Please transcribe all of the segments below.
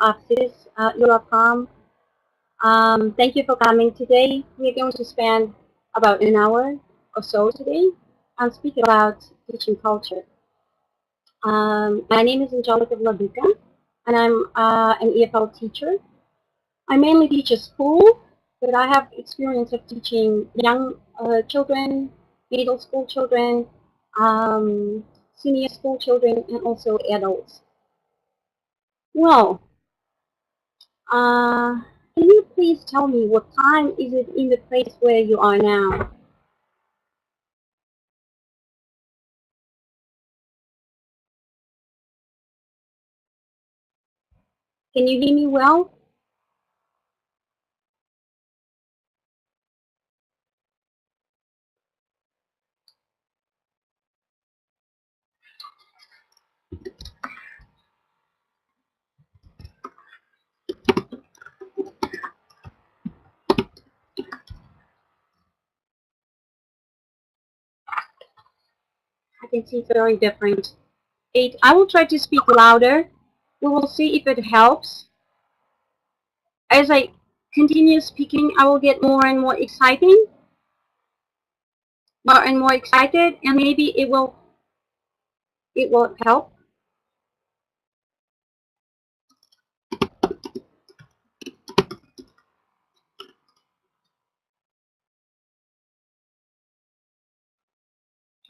office you are from. Thank you for coming today. We're going to spend about an hour or so today and speak about teaching culture. My name is Angelica Vladuka, and I'm an EFL teacher. I mainly teach a school, but I have experience of teaching young children, middle school children, senior school children, and also adults. Well, uh, can you please tell me what time is it in the place where you are now? Can you hear me well? I can see it's very different. I will try to speak louder. We will see if it helps. As I continue speaking, I will get more and more exciting, more and more excited, and maybe it will help.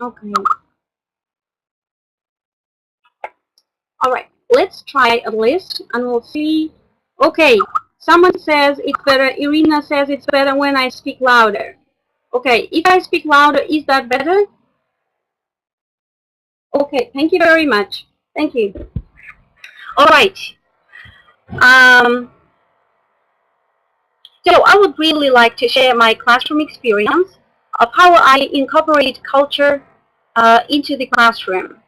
Okay. All right. Let's try a list, and we'll see. Okay. Someone says it's better. Irina says it's better when I speak louder. Okay. If I speak louder, is that better? Okay. Thank you very much. Thank you. All right. Um, So I would really like to share my classroom experience of how I incorporate culture into the classroom.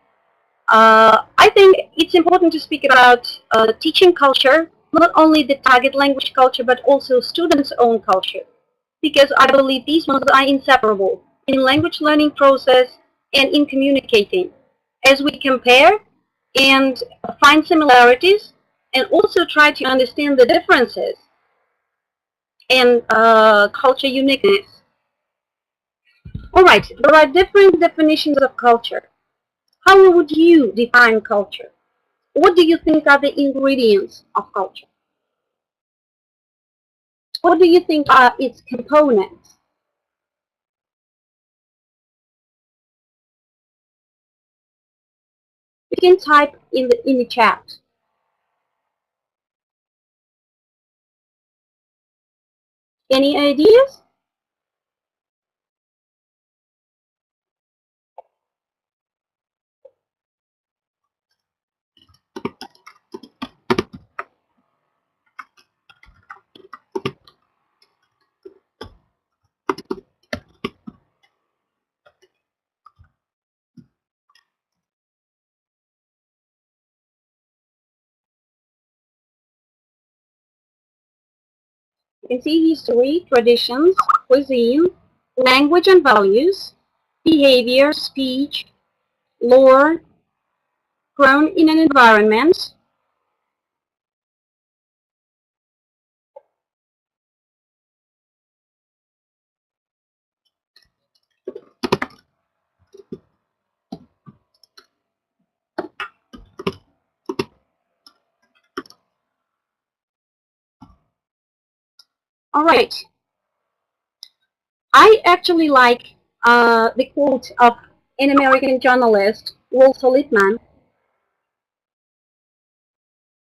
I think it's important to speak about teaching culture, not only the target language culture, but also students' own culture, because I believe these ones are inseparable in language learning process and in communicating. As we compare and find similarities and also try to understand the differences and culture uniqueness. All right, there are different definitions of culture. How would you define culture? What do you think are the ingredients of culture? What do you think are its components? You can type in the chat. Any ideas? You can see history, traditions, cuisine, language and values, behavior, speech, lore, grown in an environment. All right. I actually like the quote of an American journalist, Walter Lippmann,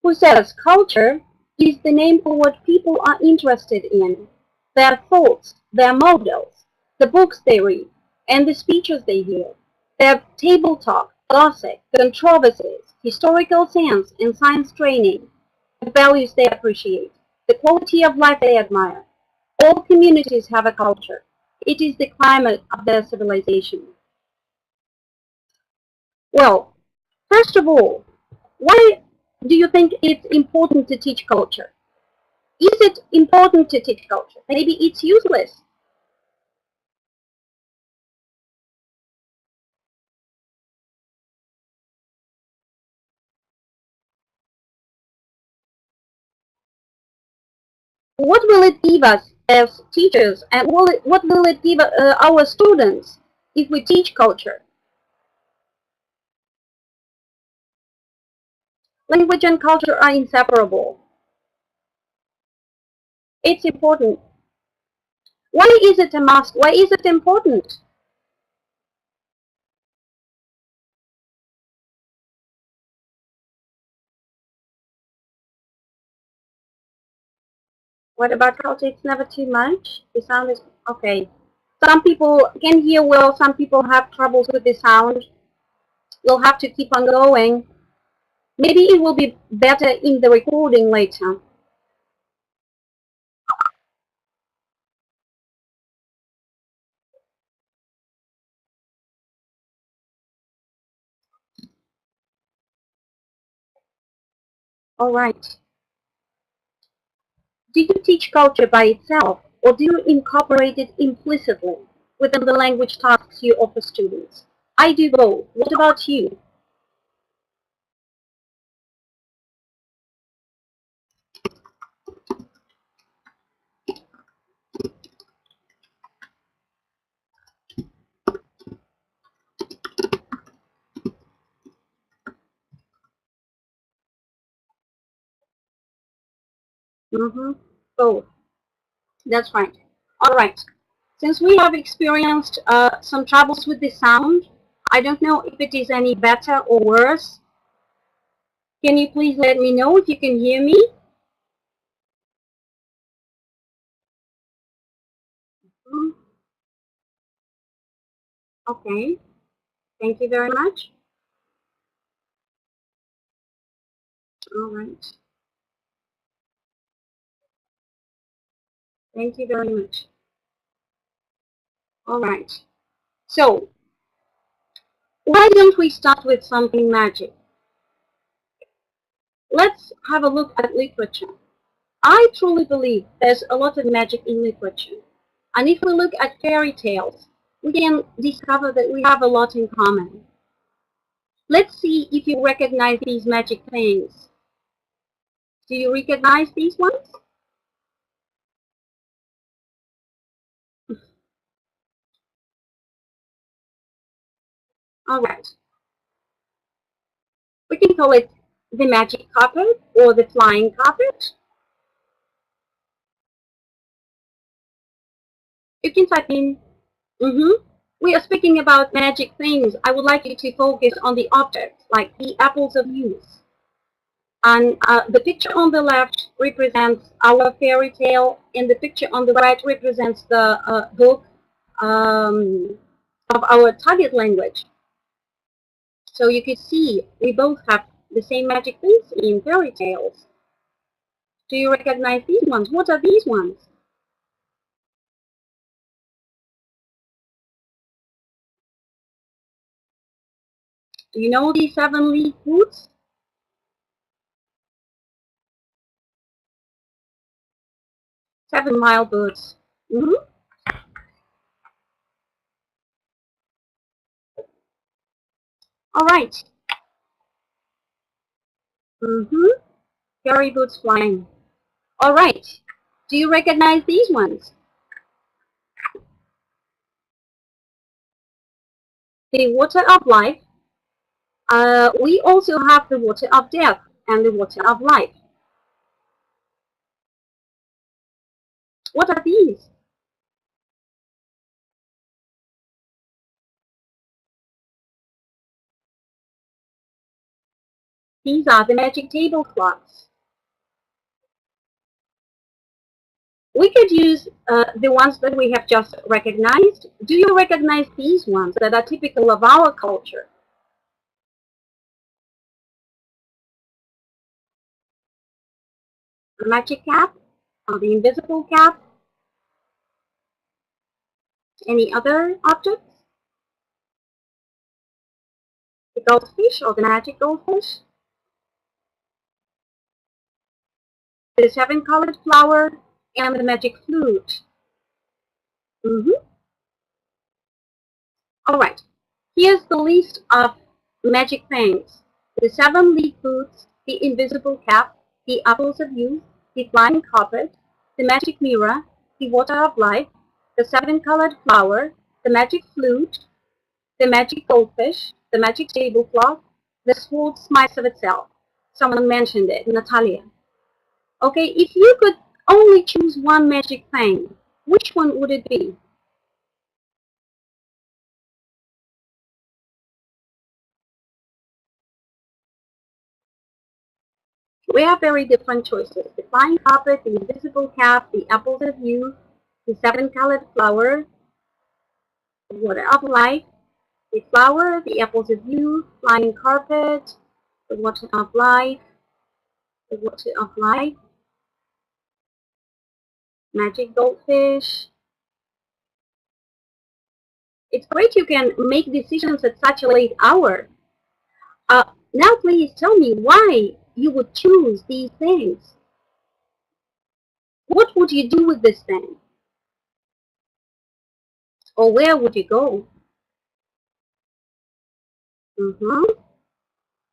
who says, culture is the name for what people are interested in, their thoughts, their models, the books they read, and the speeches they hear, their table talk, gossip, controversies, historical sense, and science training, the values they appreciate, the quality of life they admire. All communities have a culture. It is the climate of their civilization. Well, first of all, why do you think it's important to teach culture? Is it important to teach culture? Maybe it's useless. What will it give us as teachers, and what will it give our students if we teach culture? Language and culture are inseparable. It's important. Why is it a must? Why is it important? What about culture? It's never too much. The sound is okay. Some people can hear well, some people have troubles with the sound. We'll have to keep on going. Maybe it will be better in the recording later. All right. Do you teach culture by itself, or do you incorporate it implicitly within the language tasks you offer students? I do both. What about you? Mm-hmm. Both. That's right. All right. Since we have experienced some troubles with the sound, I don't know if it is any better or worse. Can you please let me know if you can hear me? Mm, okay. Thank you very much. All right. Thank you very much. All right. So, why don't we start with something magic? Let's have a look at literature. I truly believe there's a lot of magic in literature. And if we look at fairy tales, we can discover that we have a lot in common. Let's see if you recognize these magic things. Do you recognize these ones? All right. We can call it the magic carpet or the flying carpet. You can type in, we are speaking about magic things. I would like you to focus on the objects, like the apples of youth. And the picture on the left represents our fairy tale, and the picture on the right represents the book of our target language. So you can see we both have the same magic things in fairy tales. Do you recognize these ones? What are these ones? Do you know the 7 leaf boots? 7 wild boots. All right. Fairy boots flying. All right. Do you recognize these ones? The water of life. We also have the water of death and the water of life. What are these? These are the magic tablecloths. We could use the ones that we have just recognized. Do you recognize these ones that are typical of our culture? The magic cap, or the invisible cap, any other objects? The goldfish or the magic goldfish? The 7-colored flower and the magic flute. All right, here's the list of magic things. The 7 leaf boots, the invisible cap, the apples of youth, the flying carpet, the magic mirror, the water of life, the seven-colored flower, the magic flute, the magic goldfish, the magic tablecloth, the sword smiles of itself. Someone mentioned it, Natalia. Okay, if you could only choose one magic thing, which one would it be? We have very different choices. The flying carpet, the invisible cap, the apples of youth, the seven-colored flower, the water of life, the flower, the apples of youth, flying carpet, the water of life, the water of life, magic goldfish. It's great you can make decisions at such a late hour. Now please tell me why you would choose these things. What would you do with this thing? Or where would you go?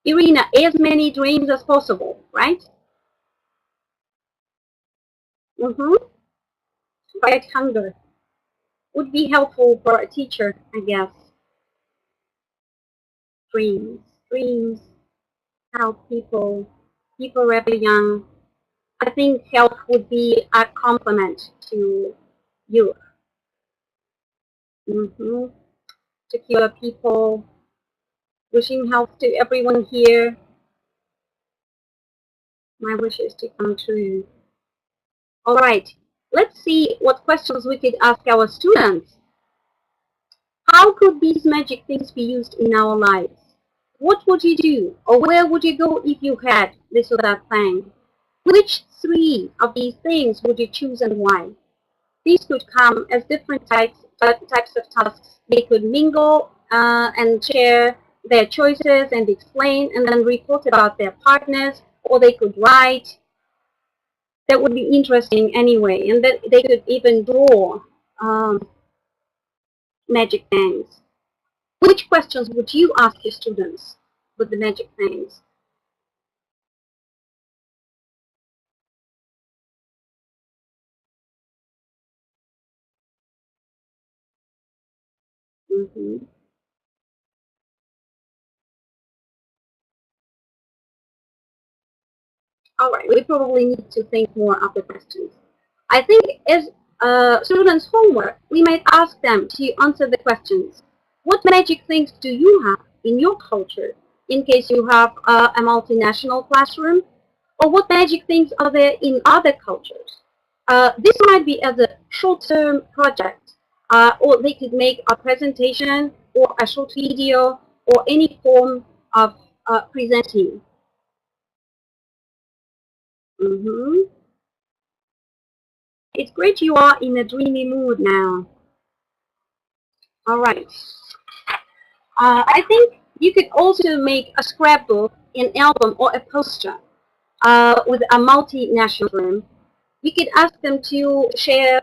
Irina, as many dreams as possible, right? Right, hunger would be helpful for a teacher, I guess. Dreams, dreams help people, people very young. I think health would be a complement to youth. To cure people, wishing health to everyone here. My wishes to come true. All right, let's see what questions we could ask our students. How could these magic things be used in our lives? What would you do, or where would you go if you had this or that thing? Which three of these things would you choose and why? These could come as different types of tasks. They could mingle and share their choices and explain and then report about their partners, or they could write. That would be interesting anyway, and that they could even draw magic things. Which questions would you ask your students with the magic things? All right, we probably need to think more of the questions. I think as students' homework, we might ask them to answer the questions. What magic things do you have in your culture in case you have a multinational classroom? Or what magic things are there in other cultures? This might be as a short-term project, or they could make a presentation or a short video or any form of presenting. It's great you are in a dreamy mood now. All right. I think you could also make a scrapbook, an album, or a poster with a multinational firm. You could ask them to share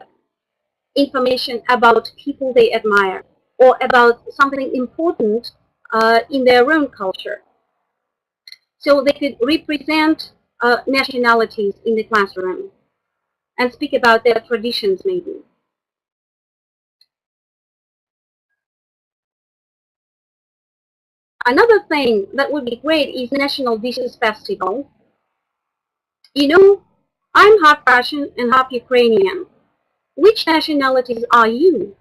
information about people they admire or about something important in their own culture. So they could represent nationalities in the classroom and speak about their traditions maybe. Another thing that would be great is National Dishes Festival. You know, I'm half Russian and half Ukrainian. Which nationalities are you?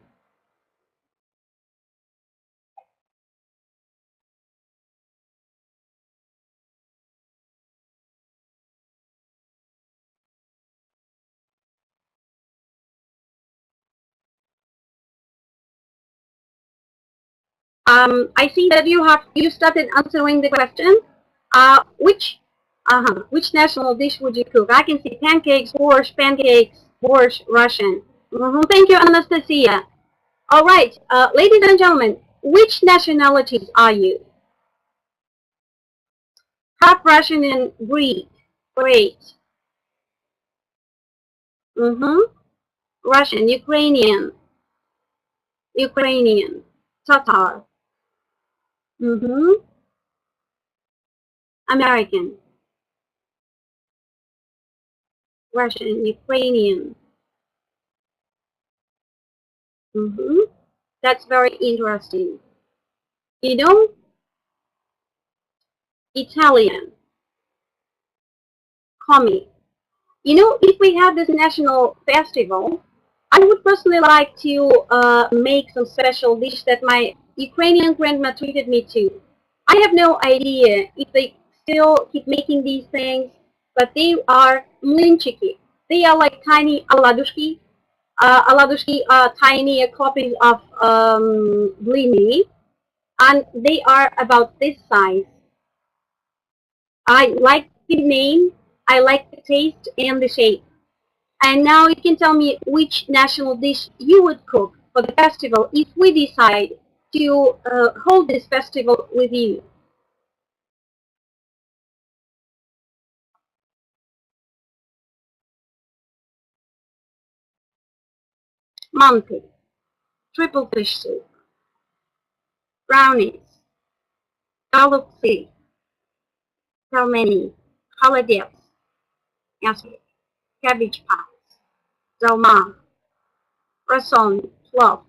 I see that you started answering the question. Which national dish would you cook? I can see pancakes, borscht, Russian. Thank you, Anastasia. All right, ladies and gentlemen, which nationalities are you? Half Russian and Greek. Great. Russian, Ukrainian, Tatar. American. Russian, Ukrainian. That's very interesting. You know, Italian, comic. You know, if we have this national festival, I would personally like to make some special dish that my Ukrainian grandma treated me to. I have no idea if they still keep making these things, but they are mlinchiki. They are like tiny aladushki. Aladushki are tiny copies of blini, and they are about this size. I like the name, I like the taste and the shape. And now you can tell me which national dish you would cook for the festival if we decide to hold this festival with you. Manti, triple fish soup, brownies, galupsi, pelmeni, holodets, cabbage pies, dalma, rasson, fluff.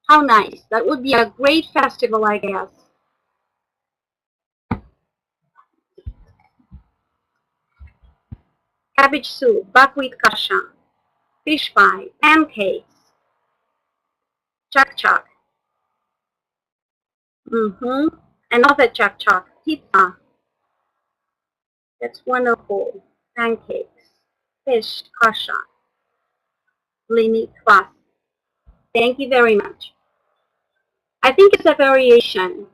How nice. That would be a great festival, I guess. Cabbage soup, buckwheat kasha, fish pie, pancakes, chak chak. Another chak chak, pizza. That's wonderful. Pancakes, fish kasha, blini kvass. Thank you very much. I think it's a variation.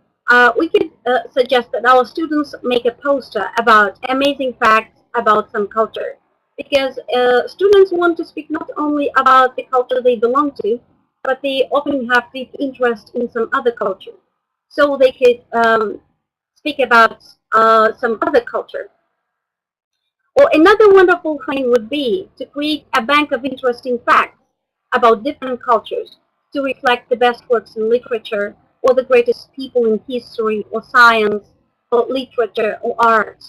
We could suggest that our students make a poster about amazing facts about some culture, because students want to speak not only about the culture they belong to, but they often have deep interest in some other culture. So they could speak about some other culture. Or another wonderful thing would be to create a bank of interesting facts about different cultures to reflect the best works in literature or the greatest people in history or science or literature or art.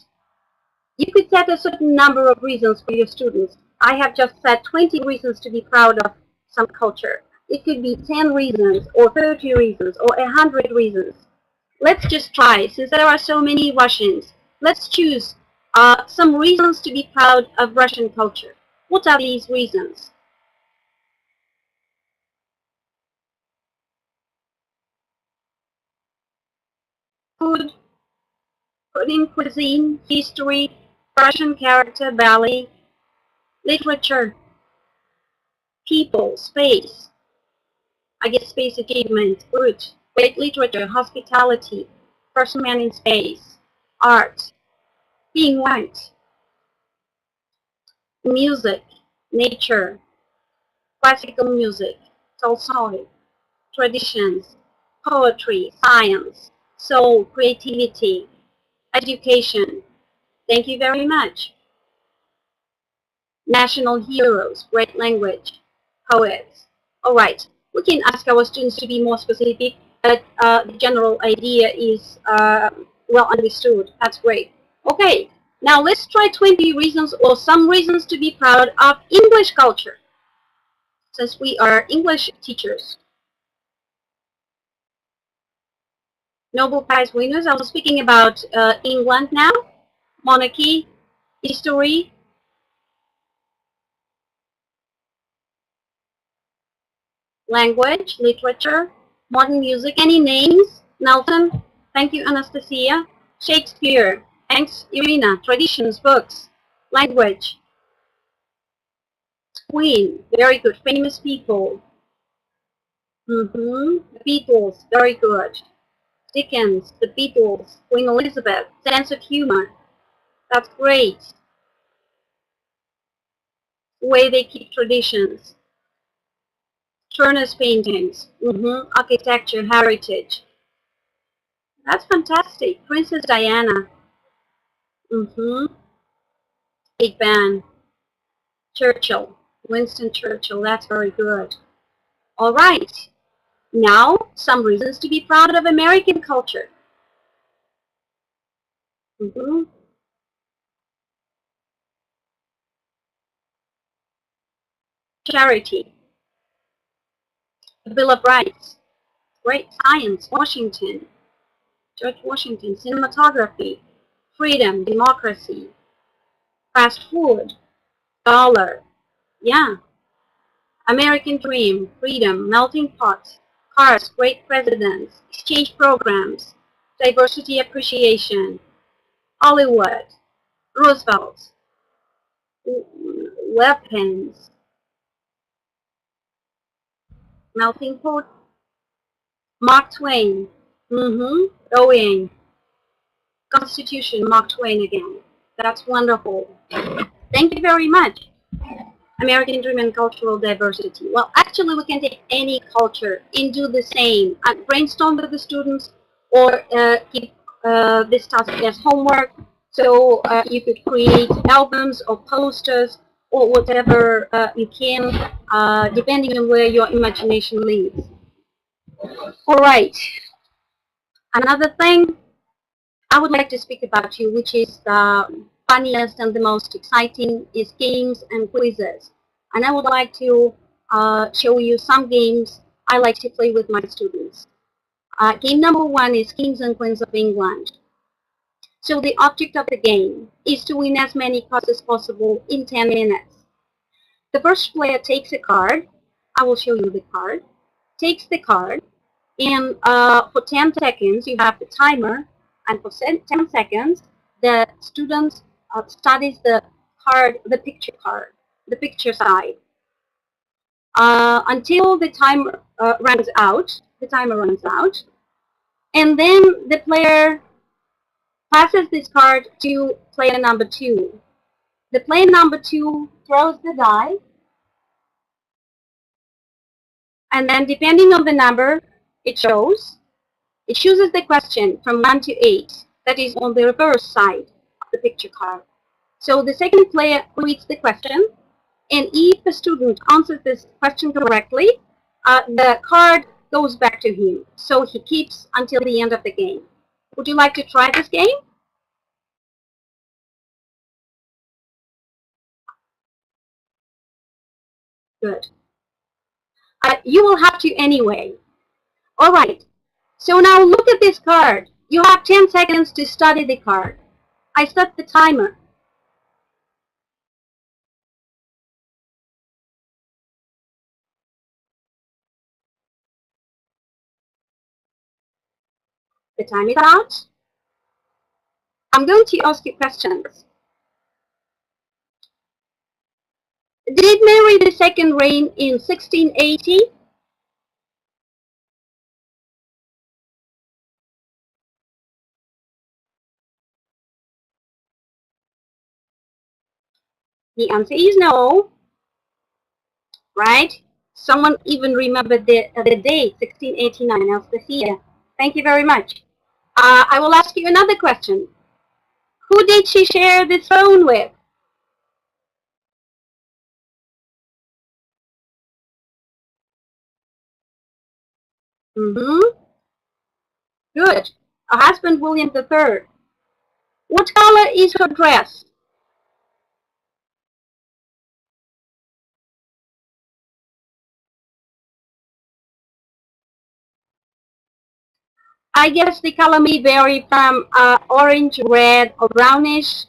You could set a certain number of reasons for your students. I have just said 20 reasons to be proud of some culture. It could be 10 reasons or 30 reasons or 100 reasons. Let's just try, since there are so many Russians. Let's choose some reasons to be proud of Russian culture. What are these reasons? Food, food cuisine, history, Russian character, ballet, literature, people, space, I guess space achievement, root, great literature, hospitality, first man in space, art, being white, music, nature, classical music, Tolstoy, traditions, poetry, science, soul, creativity, education. Thank you very much. National heroes, great language, poets. All right, we can ask our students to be more specific, but the general idea is well understood. That's great. Okay, now let's try 20 reasons or some reasons to be proud of English culture, since we are English teachers. Nobel Prize winners. I was speaking about England now, monarchy, history, language, literature, modern music. Any names? Nelson? Thank you, Anastasia. Shakespeare. Thanks, Irina. Traditions, books, language. Queen. Very good. Famous people. The Beatles. Very good. Dickens. The Beatles. Queen Elizabeth. Sense of humor. That's great. Way they keep traditions. Turner's paintings. Architecture, heritage. That's fantastic. Princess Diana. Big Ben. Churchill. Winston Churchill. That's very good. All right. Now, some reasons to be proud of American culture. charity, the Bill of Rights, great science, Washington, George Washington, cinematography, freedom, democracy, fast food, dollar, yeah, American dream, freedom, melting pot, cars, great presidents, exchange programs, diversity appreciation, Hollywood, Roosevelt, weapons, melting pot, Mark Twain, Owen, Constitution, Mark Twain again. That's wonderful. Thank you very much. American Dream and Cultural Diversity. Well, actually, we can take any culture and do the same. And brainstorm with the students or keep this task as homework. So you could create albums or posters or whatever you can, depending on where your imagination leads. All right. Another thing I would like to speak about you, which is the funniest and the most exciting, is games and quizzes. And I would like to show you some games I like to play with my students. Game number one is Kings and Queens of England. So the object of the game is to win as many cards as possible in 10 minutes. The first player takes a card. I will show you the card. Takes the card, and for 10 seconds you have the timer, and for 10 seconds the student studies the card, the picture side, until the timer runs out. The timer runs out, and then the player passes this card to player number 2. The player number 2 throws the die, and then depending on the number it shows, it chooses the question from 1 to 8 that is on the reverse side of the picture card. So the second player reads the question, and if the student answers this question correctly, the card goes back to him. So he keeps until the end of the game. Would you like to try this game? Good. You will have to anyway. All right. So now look at this card. You have 10 seconds to study the card. I set the timer. The time is out. I'm going to ask you questions. Did Mary II reign in 1680? The answer is no, right? Someone even remembered the date, 1689, Anastasia. Thank you very much. I will ask you another question. Who did she share the throne with? Good. Her husband, William III. What color is her dress? I guess the color may vary from orange, red, or brownish.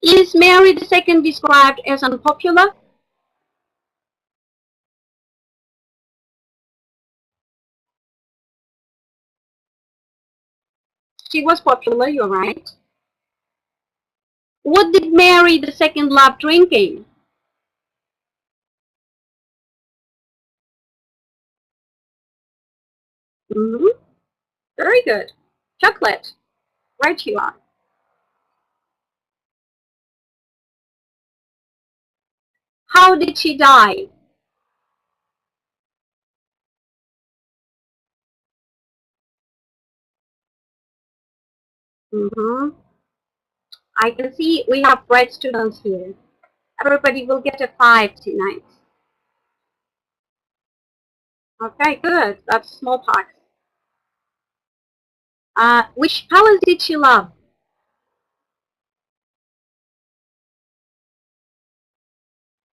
Is Mary II described as unpopular? She was popular, you're right. What did Mary II love drinking? Very good. Chocolate. Right you are. How did she die? I can see we have bright students here. Everybody will get a 5 tonight. Okay, good. That's smallpox. Which palace did she love?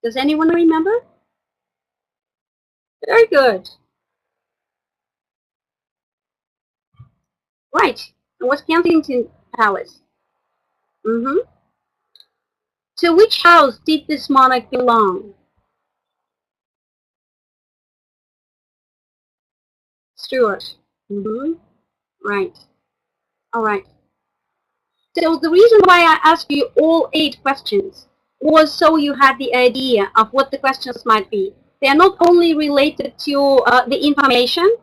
Does anyone remember? Very good. Right. It was Kensington Palace. Mm-hmm. To which house did this monarch belong? Stuart. Mm-hmm. Right. All right. So the reason why I asked you all 8 questions was so you had the idea of what the questions might be. They are not only related to the information,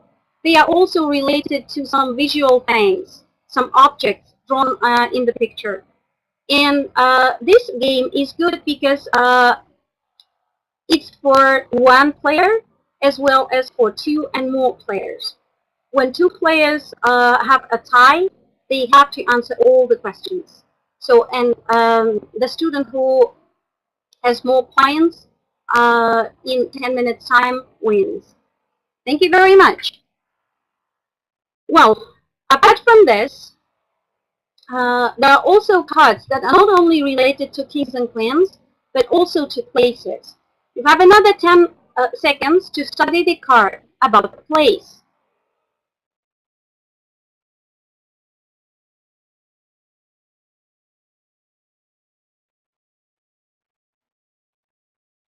they are also related to some visual things, some objects drawn in the picture. And this game is good because it's for 1 player as well as for 2 and more players. When 2 players have a tie, they have to answer all the questions. So, and the student who has more points in 10 minutes time wins. Thank you very much. Well, apart from this, there are also cards that are not only related to kings and queens, but also to places. You have another 10 seconds to study the card about the place.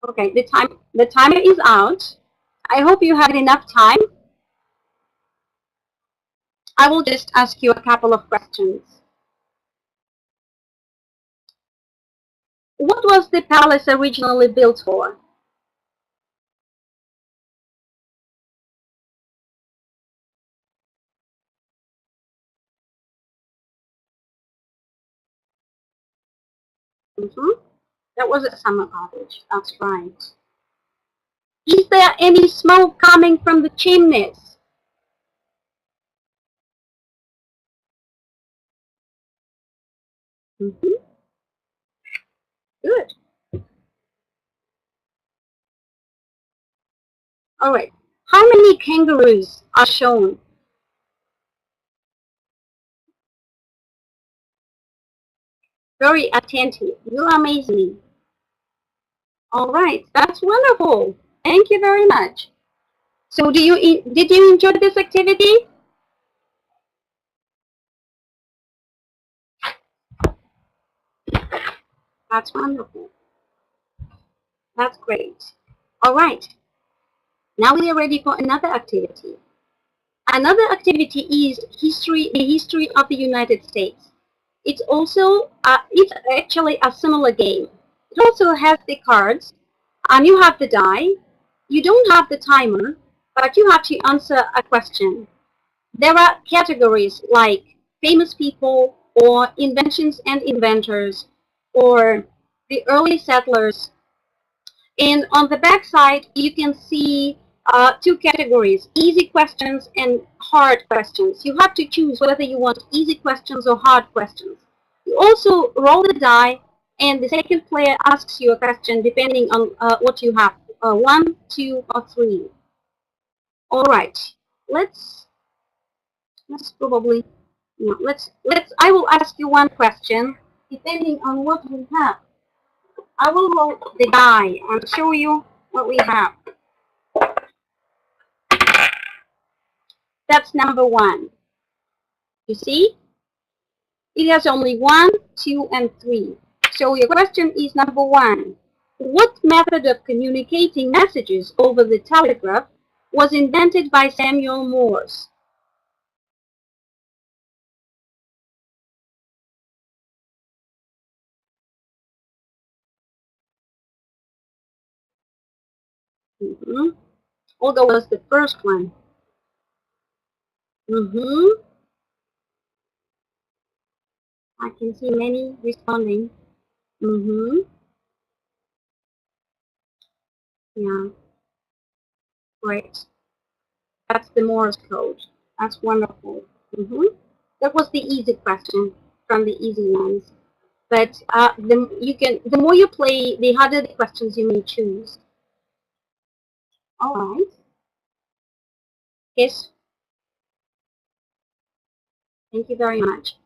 Okay, the timer is out. I hope you had enough time. I will just ask you a couple of questions. What was the palace originally built for? That was a summer cottage. That's right. Is there any smoke coming from the chimneys? Good. All right. How many kangaroos are shown? Very attentive. You amaze me. All right. That's wonderful. Thank you very much. So did you enjoy this activity? That's wonderful. That's great. All right. Now we are ready for another activity. Another activity is the history of the United States. It's actually a similar game. It also has the cards, and you have the die. You don't have the timer, but you have to answer a question. There are categories like famous people, or inventions and inventors, or the early settlers. And on the back side, you can see 2 categories, easy questions and hard questions. You have to choose whether you want easy questions or hard questions. You also roll the die, and the second player asks you a question depending on what you have, 1, 2, or 3. All right, let's probably, no, I will ask you one question depending on what we have. I will roll the die and show you what we have. That's number 1. You see? It has only 1, 2, and 3. So your question is number 1. What method of communicating messages over the telegraph was invented by Samuel Morse? Although was the first one. I can see many responding. Yeah, great. That's the Morse code. That's wonderful. That was the easy question from the easy ones. But the more you play, the harder the questions you may choose. All right. Yes. Thank you very much.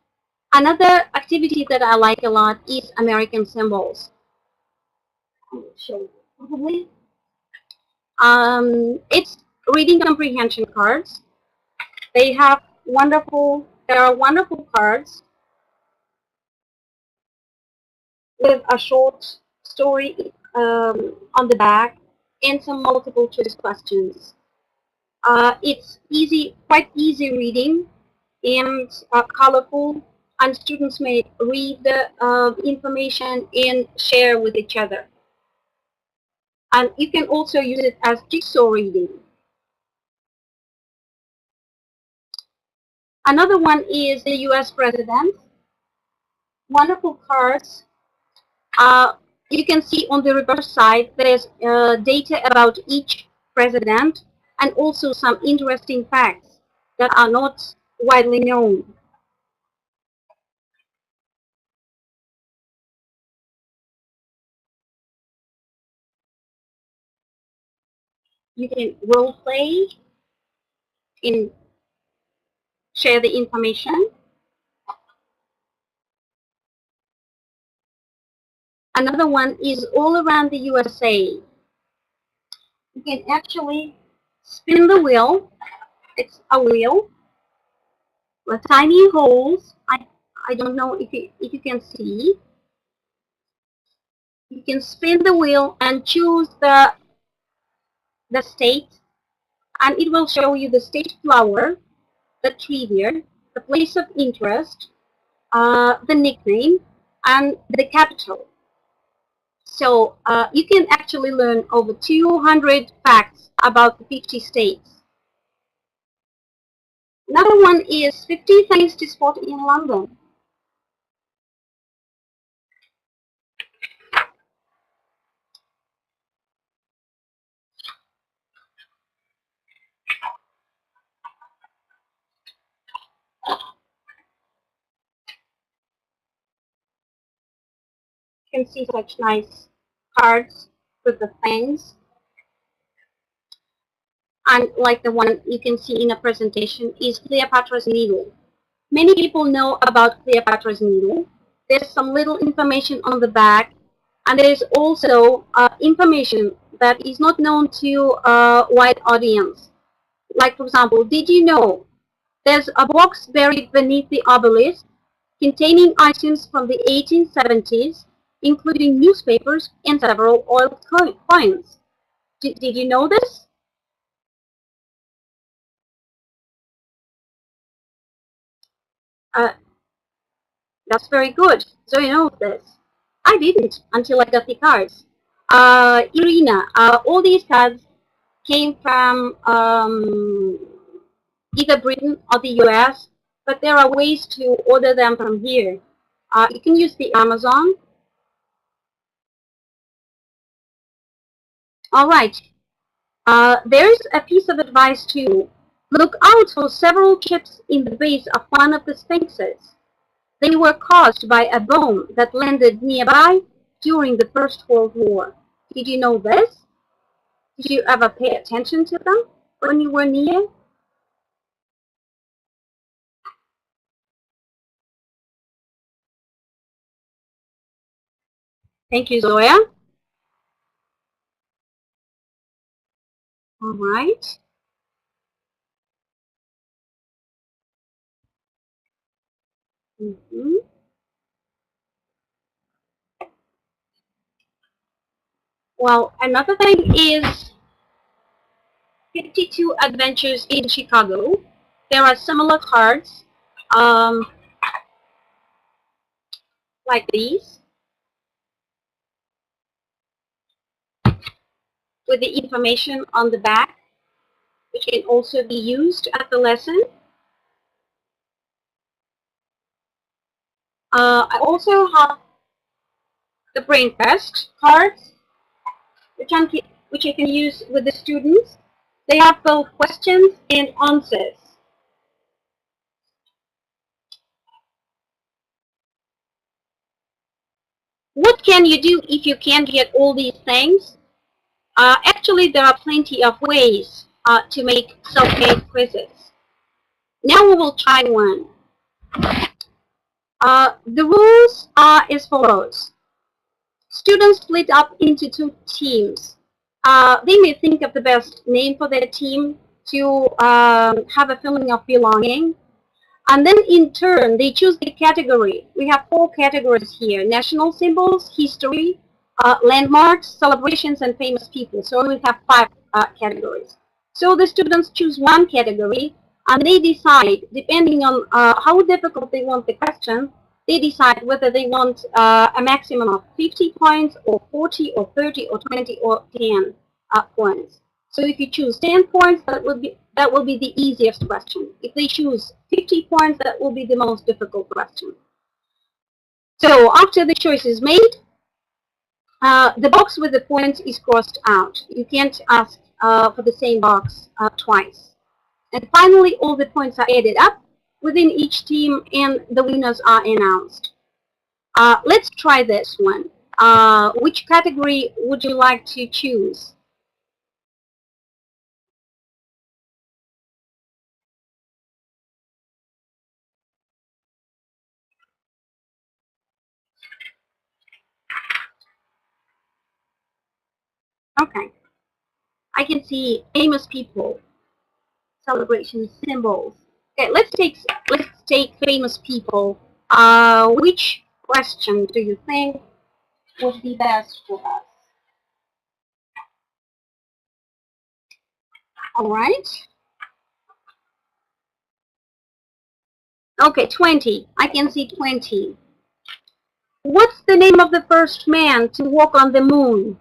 Another activity that I like a lot is American symbols. I'll show you. probably. It's reading comprehension cards. There are wonderful cards with a short story on the back and some multiple choice questions. It's quite easy reading and colorful, and students may read the information and share with each other. And you can also use it as jigsaw reading. Another one is the US president. Wonderful cards. You can see on the reverse side there's data about each president and also some interesting facts that are not widely known. You can role play and share the information. Another one is all around the USA. You can actually spin the wheel. It's a wheel with tiny holes. I don't know if you can see. You can spin the wheel and choose the state, and it will show you the state flower, the trivia, the place of interest, the nickname, and the capital. So you can actually learn over 200 facts about the 50 states. Another one is 50 things to spot in London. You can see such nice cards with the things. And like the one you can see in a presentation is Cleopatra's Needle. Many people know about Cleopatra's Needle. There's some little information on the back, and there is also information that is not known to a wide audience. Like, for example, did you know there's a box buried beneath the obelisk containing items from the 1870s, including newspapers and several oil coins? Did you know this? Uh, That's very good. So you know this. I didn't until I got the cards. Irina, all these cards came from either Britain or the US, but there are ways to order them from here. You can use the Amazon. All right. There's a piece of advice too. Look out for several chips in the base of one of the sphinxes. They were caused by a bomb that landed nearby during the First World War. Did you know this? Did you ever pay attention to them when you were near? Thank you, Zoya. All right. Mm-hmm. Well, another thing is 52 Adventures in Chicago. There are similar cards um, like these with the information on the back, which can also be used at the lesson. I also have the brain test cards, which I can use with the students. They have both questions and answers. What can you do if you can't get all these things? Actually, there are plenty of ways to make self-made quizzes. Now we will try one. The rules are as follows. Students split up into two teams. They may think of the best name for their team to have a feeling of belonging. And then in turn, they choose the category. We have 4 categories here: national symbols, history, landmarks, celebrations, and famous people. So we have 5 categories. So the students choose one category, and they decide, depending on how difficult they want the question, they decide whether they want a maximum of 50 points, or 40, or 30, or 20, or 10 points. So if you choose 10 points, that will be the easiest question. If they choose 50 points, that will be the most difficult question. So after the choice is made, the box with the points is crossed out. You can't ask for the same box twice. And finally, all the points are added up within each team, and the winners are announced. Let's try this one. Which category would you like to choose? Okay. I can see famous people, celebration symbols. Okay, let's take famous people. Which question do you think would be best for us? All right. Okay, 20. I can see 20. What's the name of the first man to walk on the moon?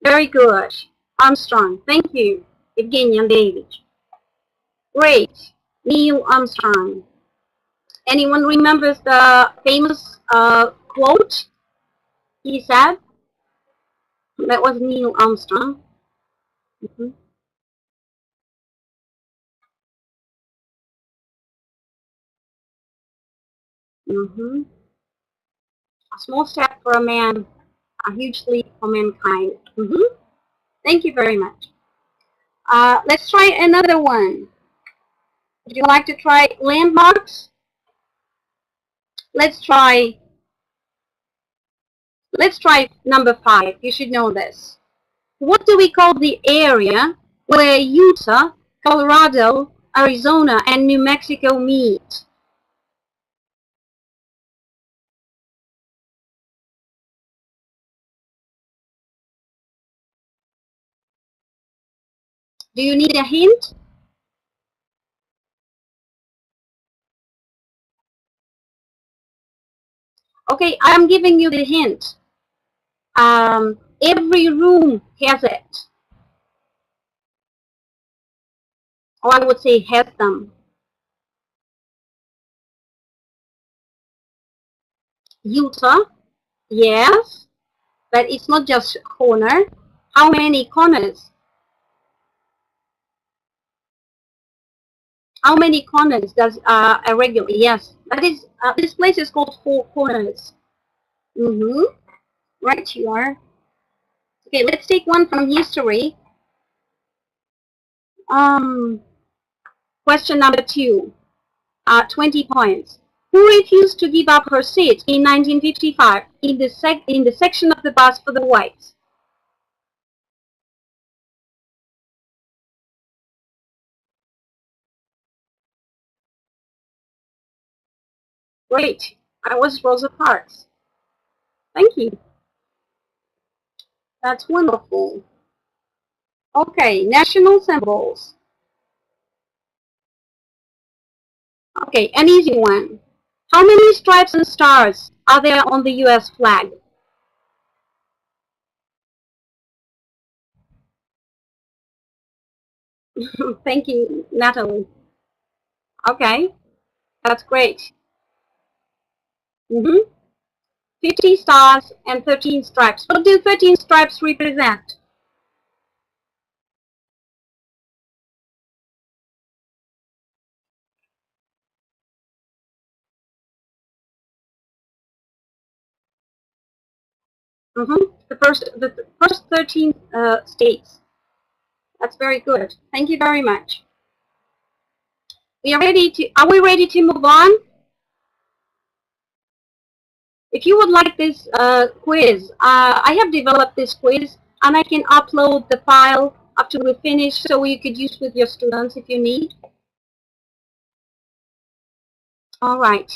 Very good. Armstrong. Thank you, Evgeny Andreevich. Great. Neil Armstrong. Anyone remembers the famous quote he said? That was Neil Armstrong. Mm-hmm. Mm-hmm. A small step for a man, a huge leap for mankind. Mm-hmm. Thank you very much. Let's try another one. Would you like to try landmarks? Let's try number 5. You should know this. What do we call the area where Utah, Colorado, Arizona, and New Mexico meet? Do you need a hint? Okay, I'm giving you the hint. Every room has it. Or I would say has them. Utah, yes, but it's not just corner. How many corners? How many corners does a regular? Yes, that is. This place is called Four Corners. Mm-hmm. Right, you are. Okay, let's take one from history. Um, Question number 2. 20 points. Who refused to give up her seat in 1955 in the section of the bus for the whites? Great. I was Rosa Parks. Thank you. That's wonderful. Okay, national symbols. Okay, an easy one. How many stripes and stars are there on the US flag? Thank you, Natalie. Okay, that's great. Mm-hmm. 50 stars and 13 stripes. What do 13 stripes represent? Mm-hmm. The first 13 states. That's very good. Thank you very much. Are we ready to move on? If you would like this quiz, I have developed this quiz and I can upload the file after we finish so you could use with your students if you need. All right.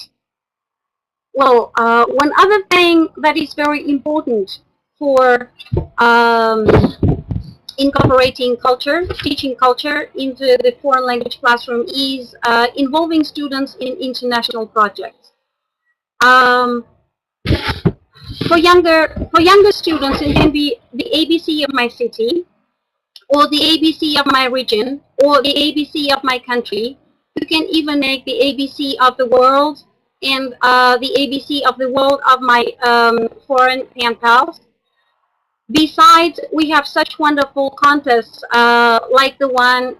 Well, one other thing that is very important for incorporating culture, teaching culture into the foreign language classroom is involving students in international projects. For younger students, it can be the ABC of my city, or the ABC of my region, or the ABC of my country. You can even make the ABC of the world and the ABC of the world of my foreign pen pals. Besides, we have such wonderful contests like the one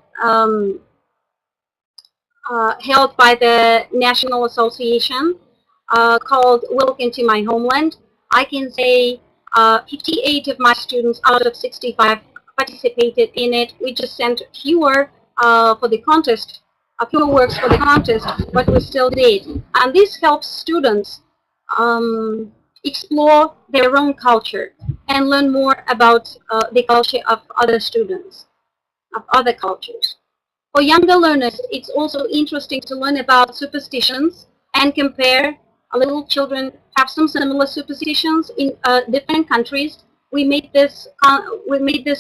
held by the National Association called Welcome to My Homeland. I can say 58 of my students out of 65 participated in it. We just sent fewer for the contest, fewer works for the contest, but we still did. And this helps students explore their own culture and learn more about the culture of other students, of other cultures. For younger learners, it's also interesting to learn about superstitions and compare. Little children have some similar superstitions in different countries. We made this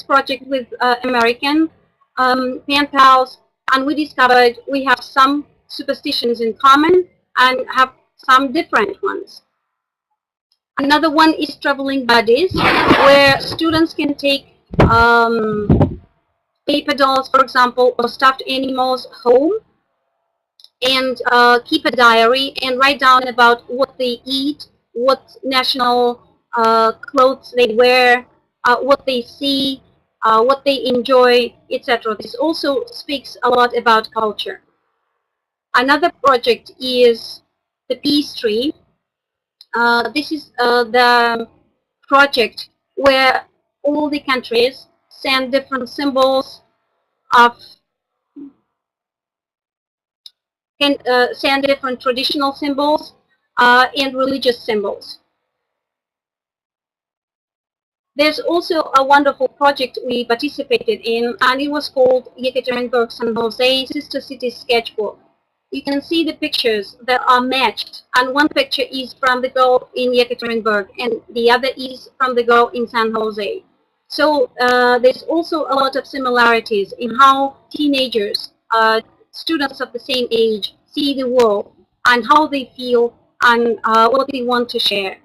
project with American pen pals, and we discovered we have some superstitions in common and have some different ones. Another one is traveling buddies, where students can take paper dolls, for example, or stuffed animals home and keep a diary and write down about what they eat, what national clothes they wear, what they see, what they enjoy, etc. This also speaks a lot about culture. Another project is the Peace Tree. This is the project where all the countries send different symbols of can send different traditional symbols and religious symbols. There's also a wonderful project we participated in, and it was called Yekaterinburg San Jose Sister City Sketchbook. You can see the pictures that are matched, and one picture is from the girl in Yekaterinburg, and the other is from the girl in San Jose. So there's also a lot of similarities in how teenagers, students of the same age, see the world and how they feel and what they want to share.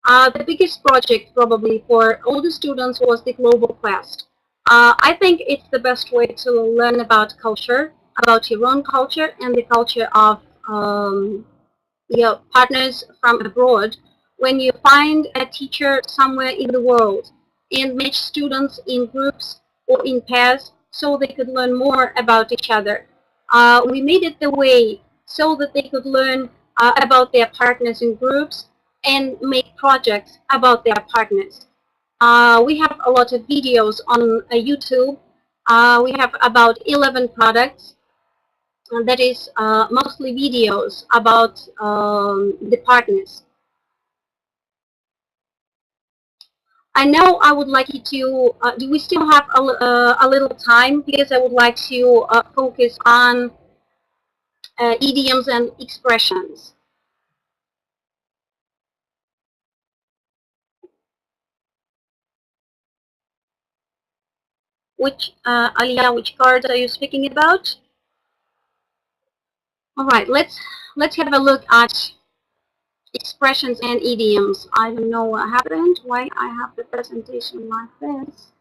The biggest project probably for all the students was the Global Quest. I think it's the best way to learn about culture, about your own culture and the culture of your partners from abroad. When you find a teacher somewhere in the world and match students in groups or in pairs so they could learn more about each other. We made it the way so that they could learn about their partners in groups and make projects about their partners. We have a lot of videos on YouTube. We have about 11 products, and that is mostly videos about the partners. I know I would like you to, do we still have a little time? Because I would like to focus on idioms and expressions. Alia, which cards are you speaking about? All right, let's have a look at expressions and idioms. I don't know what happened, why I have the presentation like this.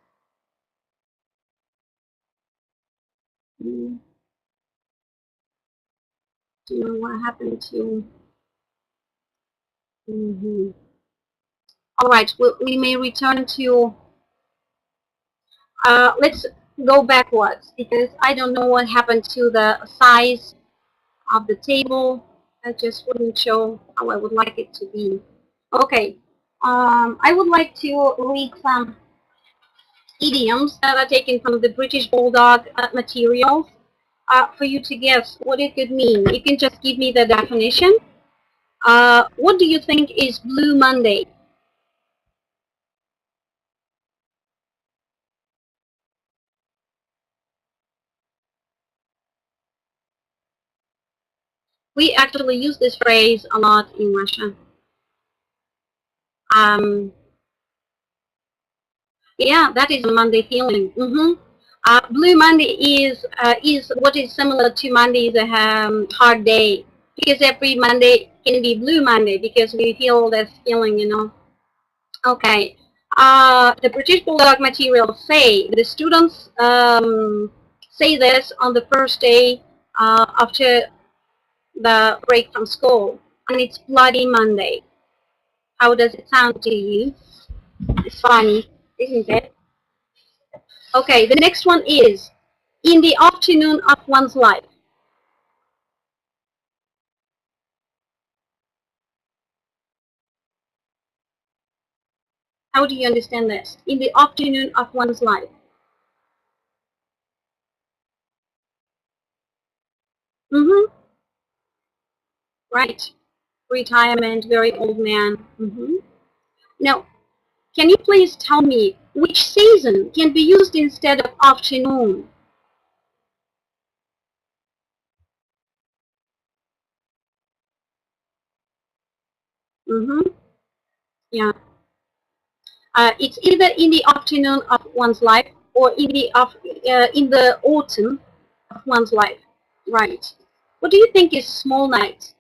Don't know what happened to. All right, we may return to. Let's go backwards because I don't know what happened to the size of the table. I just wouldn't show how I would like it to be. Okay, I would like to read some idioms that are taken from the British Bulldog materials for you to guess what it could mean. You can just give me the definition. What do you think is Blue Monday? We actually use this phrase a lot in Russia. Yeah, that is a Monday feeling. Blue Monday is what is similar to Monday is a hard day, because every Monday can be Blue Monday because we feel this feeling, you know. Okay. The British Bulldog materials say the students say this on the first day after the break from school, and it's Bloody Monday. How does it sound to you? It's funny, isn't it? Okay, the next one is in the afternoon of one's life. How do you understand this? In the afternoon of one's life. Mm-hmm. Right. Retirement, very old man. Mm-hmm. Now, can you please tell me which season can be used instead of afternoon? Mm-hmm. Yeah. It's either in the afternoon of one's life or in the autumn of one's life. Right. What do you think is small night?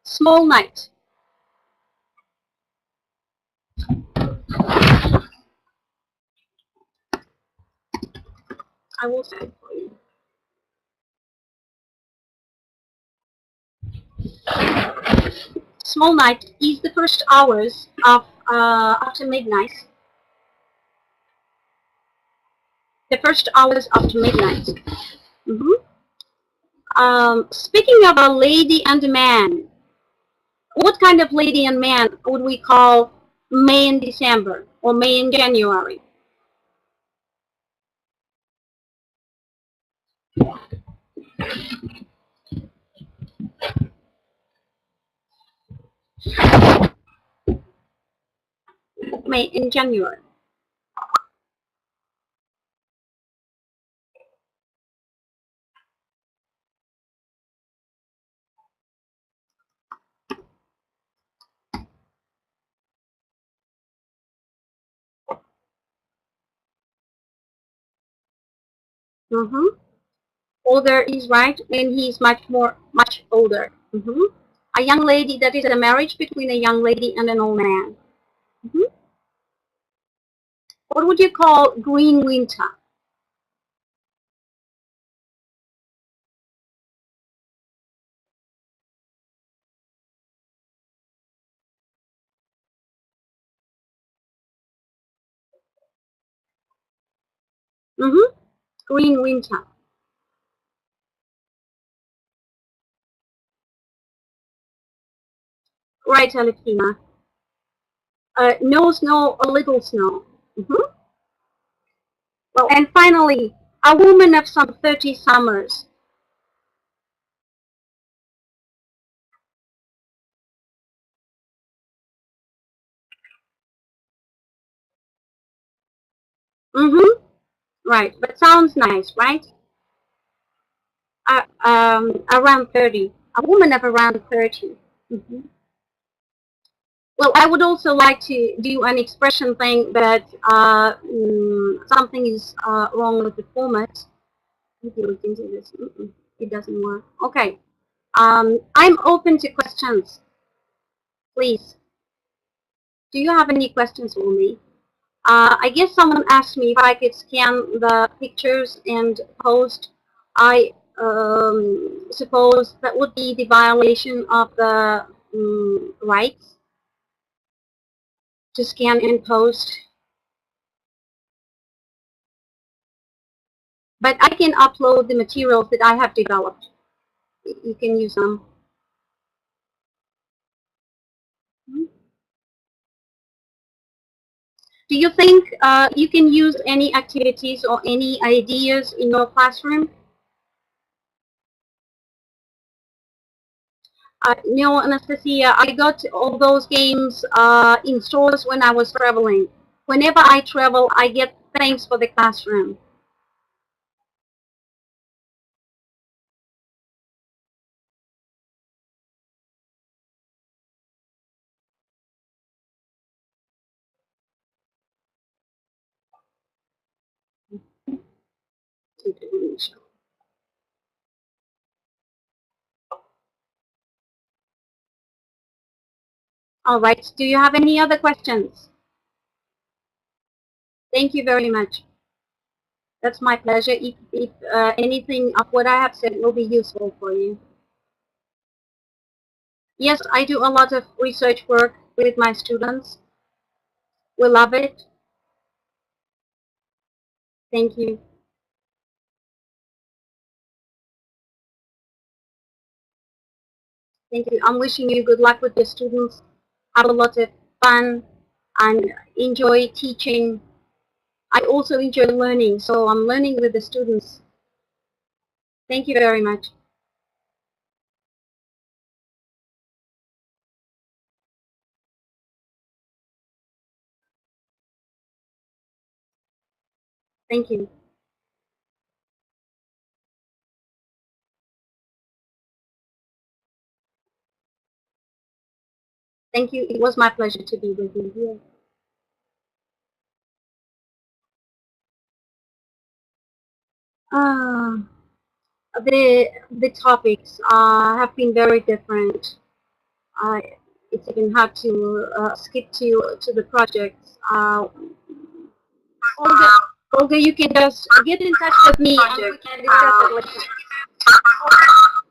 Small night. I will say it for you. Small night is the first hours of after midnight. The first hours after midnight. Mm-hmm. Speaking of a lady and a man, what kind of lady and man would we call May and December or May and January? May and January. Mm-hmm. Older is right, and he's much older. Mm-hmm. A young lady, that is a marriage between a young lady and an old man. Mm-hmm. What would you call green winter? Mm-hmm. Green winter. Right, Alexina. No snow or little snow. Mm-hmm. Well, and finally, a woman of some 30 summers. Mm-hmm. Right, but sounds nice, right? Around 30. A woman of around 30. Mm-hmm. Well, I would also like to do an expression thing, but something is wrong with the format. Let me look into this. It doesn't work. Okay. I'm open to questions. Please. Do you have any questions for me? I guess someone asked me if I could scan the pictures and post. I suppose that would be the violation of the rights to scan and post. but I can upload the materials that I have developed. You can use them. Do you think you can use any activities or any ideas in your classroom? No, Anastasia, I got all those games in stores when I was traveling. Whenever I travel, I get things for the classroom. All right. Do you have any other questions? Thank you very much. That's my pleasure. If anything of what I have said will be useful for you. Yes, I do a lot of research work with my students. We love it. Thank you. Thank you. I'm wishing you good luck with your students. Have a lot of fun and enjoy teaching. I also enjoy learning, so I'm learning with the students. Thank you very much. Thank you. Thank you. It was my pleasure to be with you here. Uh, the topics have been very different. It's even hard to skip to the projects. Olga, Olga, you can just get in touch with me and we can discuss it later.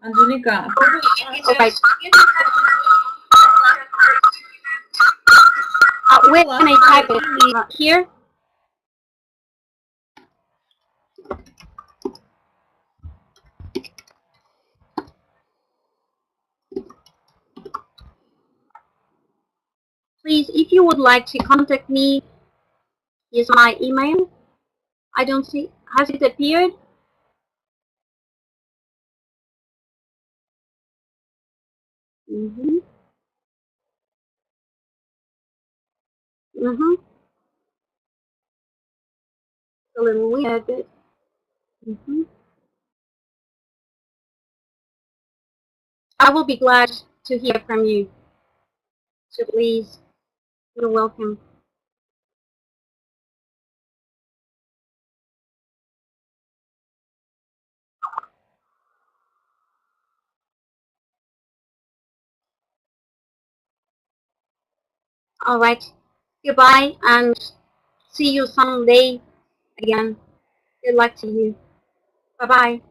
Angelica, Okay. Where can I type it? Here? Please, if you would like to contact me, here's my email. I don't see, has it appeared? Mm-hmm. Mm-hmm. A little weird. Mm-hmm. I will be glad to hear from you. So please, you're welcome. All right. Goodbye and see you someday again. Good luck to you. Bye-bye.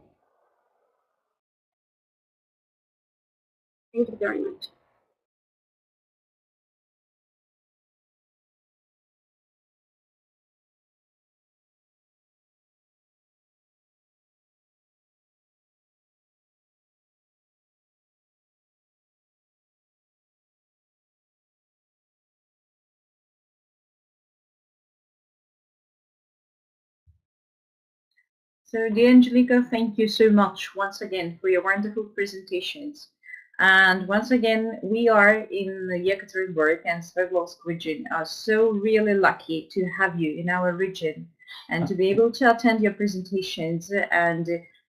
Thank you very much. so dear Angelica, thank you so much once again for your wonderful presentations. And once again, we are in Yekaterinburg and Sverdlovsk region are so really lucky to have you in our region and to be able to attend your presentations and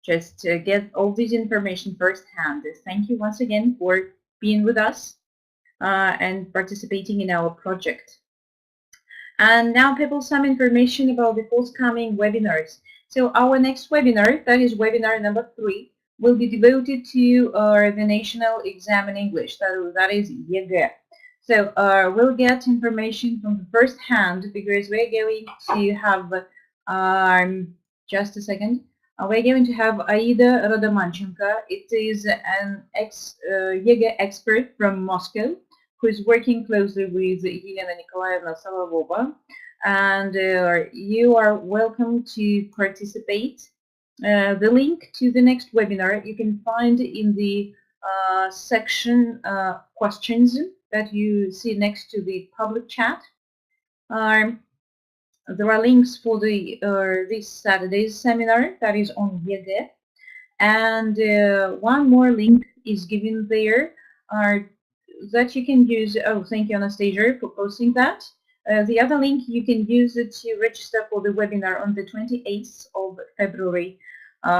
just get all this information firsthand. Thank you once again for being with us and participating in our project. And now people some information about the forthcoming webinars. So our next webinar, that is webinar number 3, will be devoted to the national exam in English, that is ЕГЭ. So we'll get information from the first hand because we're going to have, just a second, we're going to have Aida Rodomanchenko. It is an ЕГЭ expert from Moscow who is working closely with Elena Nikolaevna Solovova. And you are welcome to participate The link to the next webinar you can find in the section questions that you see next to the public chat. There are links for the this Saturday's seminar that is on Yede, and one more link is given there that you can use. Oh, thank you, Anastasia, for posting that. The other link you can use it to register for the webinar on the 28th of February